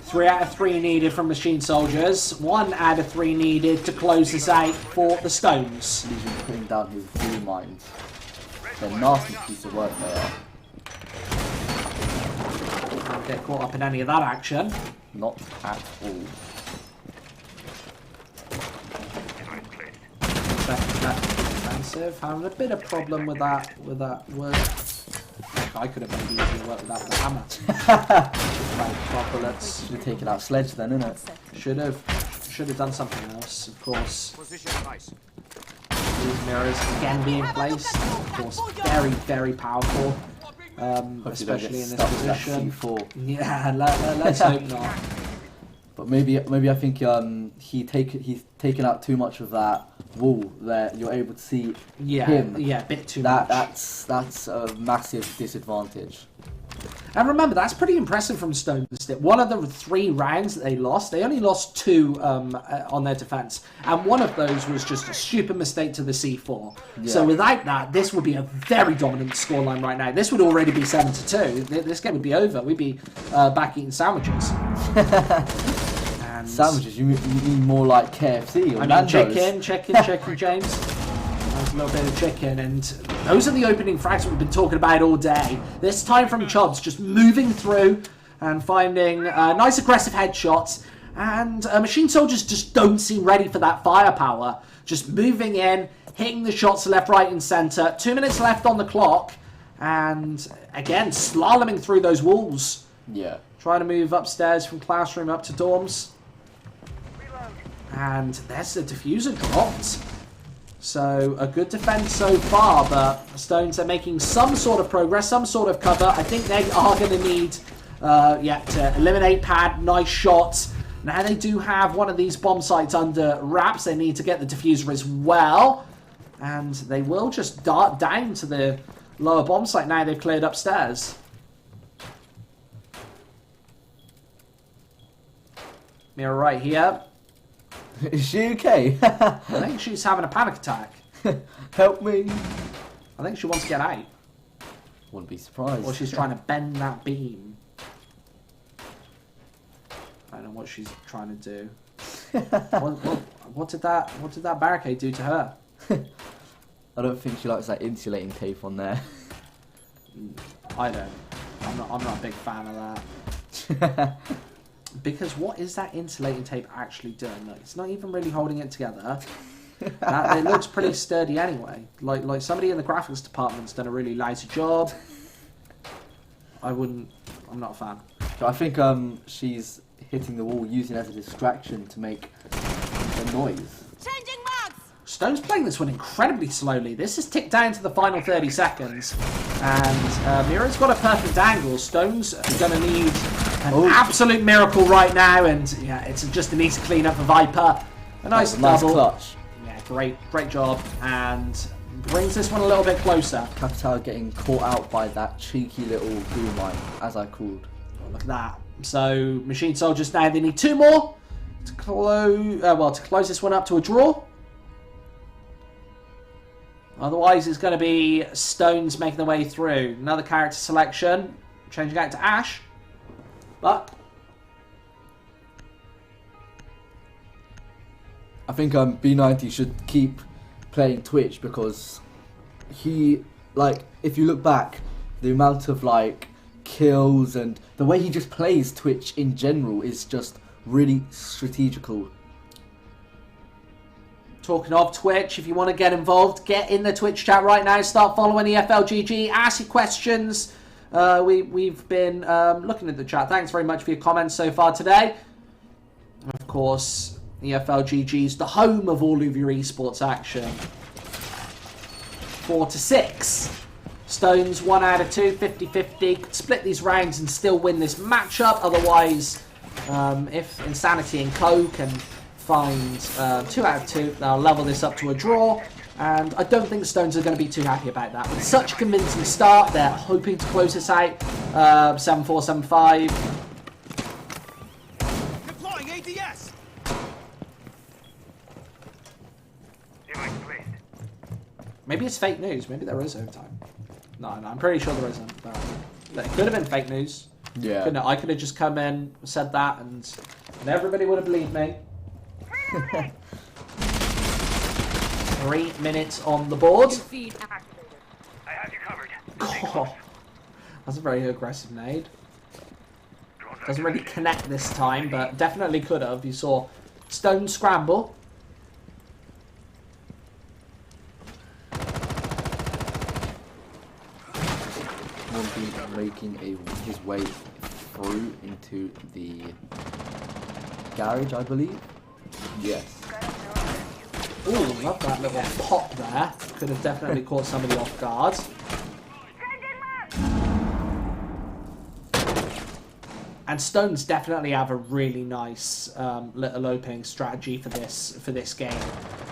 Three out of 3 needed from Machine Soldiers. 1 out of 3 needed to close this out for the Stones. He's been putting down his blue mines. They're a nasty piece of work they are. Don't get caught up in any of that action. Not at all. aggressive. Having a bit of problem with that word. I could have maybe easily worked with that with a hammer. Right, bullets. Should have taken out Sledge then, innit? Should have done something else, of course. Position nice. These mirrors again being placed, of course, very, very powerful. Especially in this position. Yeah, let's hope not. But maybe I think he's taken out too much of that wall that you're able to see him. Yeah, a bit too much. That's a massive disadvantage. And remember, that's pretty impressive from Stones. One of the 3 rounds that they lost, they only lost 2 on their defense, and one of those was just a stupid mistake to the C4. Yeah. So without that, this would be a very dominant scoreline right now. This would already be 7-2. This game would be over. We'd be back eating sandwiches. And Sandwiches? You mean more like KFC or I Nando's? mean chicken, James. There's a little bit of chicken, and those are the opening frags we've been talking about all day. This time from Chubbs, just moving through and finding nice aggressive headshots, and Machine Soldiers just don't seem ready for that firepower. Just moving in, hitting the shots left, right, and centre. 2 minutes left on the clock, and again, slaloming through those walls. Yeah. Trying to move upstairs from classroom up to dorms. And there's the diffuser dropped. So a good defense so far, but Stones are making some sort of progress, some sort of cover. I think they are going to need to eliminate Pad. Nice shots. Now they do have one of these bomb sites under wraps. They need to get the diffuser as well. And they will just dart down to the lower bomb site now they've cleared upstairs. Mirror right here. Is she okay? I think she's having a panic attack. Help me. I think she wants to get out. Wouldn't be surprised. Or she's trying to bend that beam. I don't know what she's trying to do. What did that barricade do to her? I don't think she likes that insulating tape on there. I don't. I'm not a big fan of that. Because what is that insulating tape actually doing? Look, it's not even really holding it together. It looks pretty sturdy anyway. Like somebody in the graphics department's done a really lousy job. I'm not a fan. So I think she's hitting the wall using it as a distraction to make a noise. Changing marks! Stone's playing this one incredibly slowly. This has ticked down to the final 30 seconds. And Mira's got a perfect angle. Stone's going to need an absolute miracle right now. And yeah, it's just an easy clean up for Viper. A nice double. Clutch. Yeah, great job. And brings this one a little bit closer. Capital getting caught out by that cheeky little boom mine, as I called. Oh, look at that. So Machine Soldiers now, they need 2 more to close this one up to a draw. Otherwise, it's going to be Stones making their way through. Another character selection, changing out to Ash. But I think B90 should keep playing Twitch because he, if you look back, the amount of kills and the way he just plays Twitch in general is just really strategical. Talking of Twitch, if you want to get involved, get in the Twitch chat right now. Start following the FLGG. Ask your questions. We've been looking at the chat. Thanks very much for your comments so far today. Of course, the FLGG is the home of all of your esports action. 4-6. Stones 1 out of 2, 50-50. Could split these rounds and still win this matchup. Otherwise, if Insanity and Co can find 2 out of 2, they'll level this up to a draw. And I don't think Stones are going to be too happy about that. With such a convincing start, they're hoping to close this out 7-4, 7-5. Deploying ADS. Maybe it's fake news. Maybe there is overtime. No, I'm pretty sure there isn't. But it could have been fake news. Yeah. I could have just come in, said that, and everybody would have believed me. 3 minutes on the board. I have you covered. Oh, that's a very aggressive nade. Doesn't really connect this time, but definitely could have. You saw Stone scramble. Quickly making his way through into the garage, I believe. Yes. Ooh, love that little pop there. Could have definitely caught somebody off guard. And Stones definitely have a really nice little opening strategy for this game.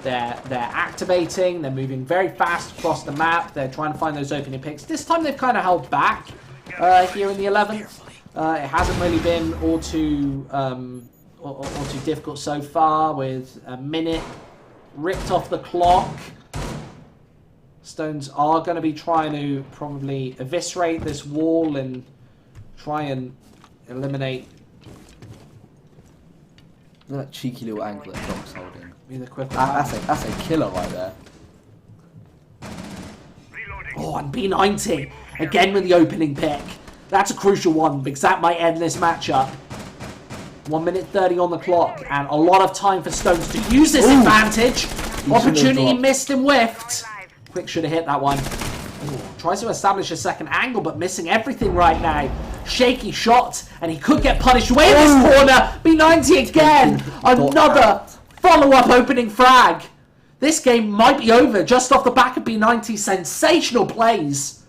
They're activating, they're moving very fast across the map, they're trying to find those opening picks. This time they've kind of held back here in the 11th. It hasn't really been all too difficult so far, with a minute ripped off the clock. Stones are going to be trying to probably eviscerate this wall and try and eliminate. That cheeky little angle that Doc's holding. Be the quick one. That's a killer right there. Oh, and B90 again with the opening pick. That's a crucial one because that might end this matchup. 1 minute 30 on the clock, and a lot of time for Stones to use this advantage. Opportunity missed and whiffed. Quick should have hit that one. Ooh, tries to establish a second angle, but missing everything right now. Shaky shot, and he could get punished away in this corner. B90 again. Another follow-up opening frag. This game might be over just off the back of B90's sensational plays.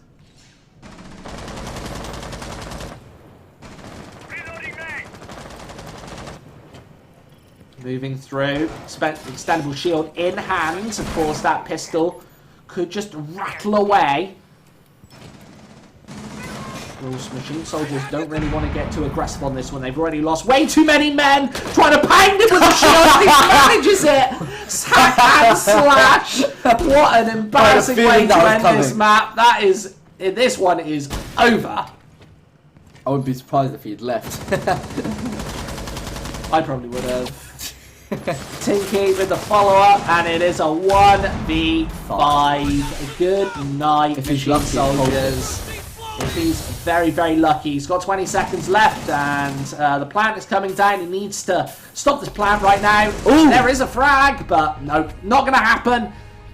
Moving through, extendable shield in hand. Of course, that pistol could just rattle away. Those machine soldiers don't really want to get too aggressive on this one. They've already lost way too many men trying to pound him with a shield. He manages it. Hand slash. What an embarrassing way to end this map. That is, this one is over. I wouldn't be surprised if he'd left. I probably would have. Tinky with the follow-up, and it is a 1v5. Good night, machine soldiers. If he's very, very lucky. He's got 20 seconds left, and the plant is coming down. He needs to stop this plant right now. Ooh. There is a frag, but no, not going to happen.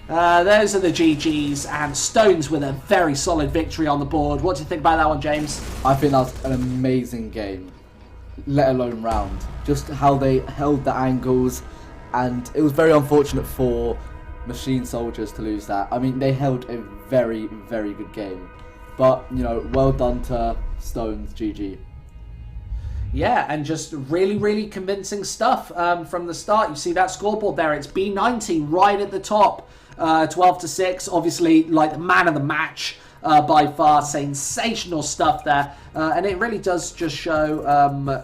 Those are the GGs, and Stones with a very solid victory on the board. What do you think about that one, James? I think that was an amazing game, let alone round. Just how they held the angles, and it was very unfortunate for machine soldiers to lose that. I mean, they held a very, very good game. But, you know, well done to Stones, GG. Yeah, and just really, really convincing stuff from the start. You see that scoreboard there. It's B90 right at the top. 12-6. Obviously, like the man of the match by far. Sensational stuff there. And it really does just show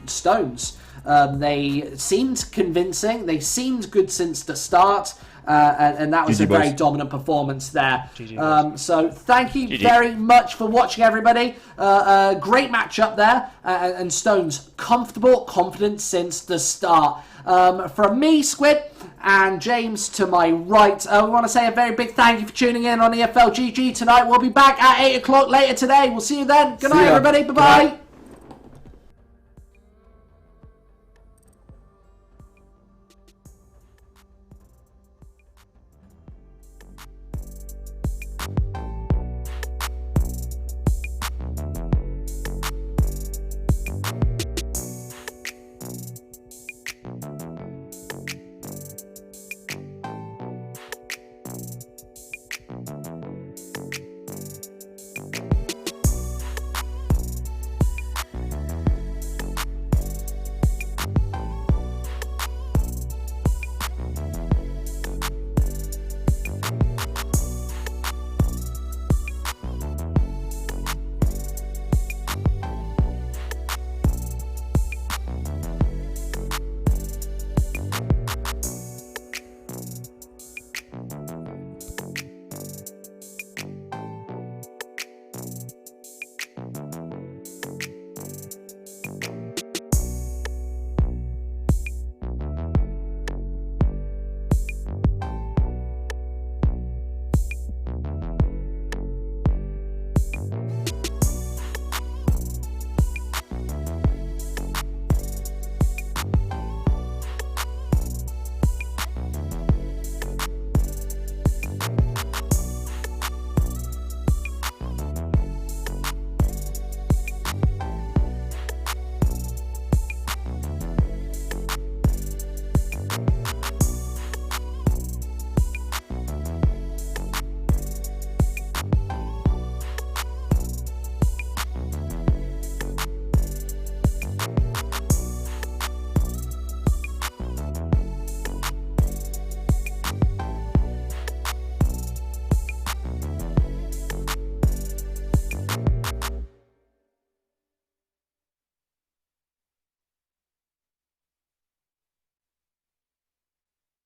Stones. They seemed convincing. They seemed good since the start. And that was a very dominant performance there. So thank you very much for watching, everybody. Great matchup there. And Stones, comfortable, confident since the start. From me, Squid, and James to my right, we want to say a very big thank you for tuning in on EFL GG tonight. We'll be back at 8 o'clock later today. We'll see you then. Good night, everybody. Bye-bye.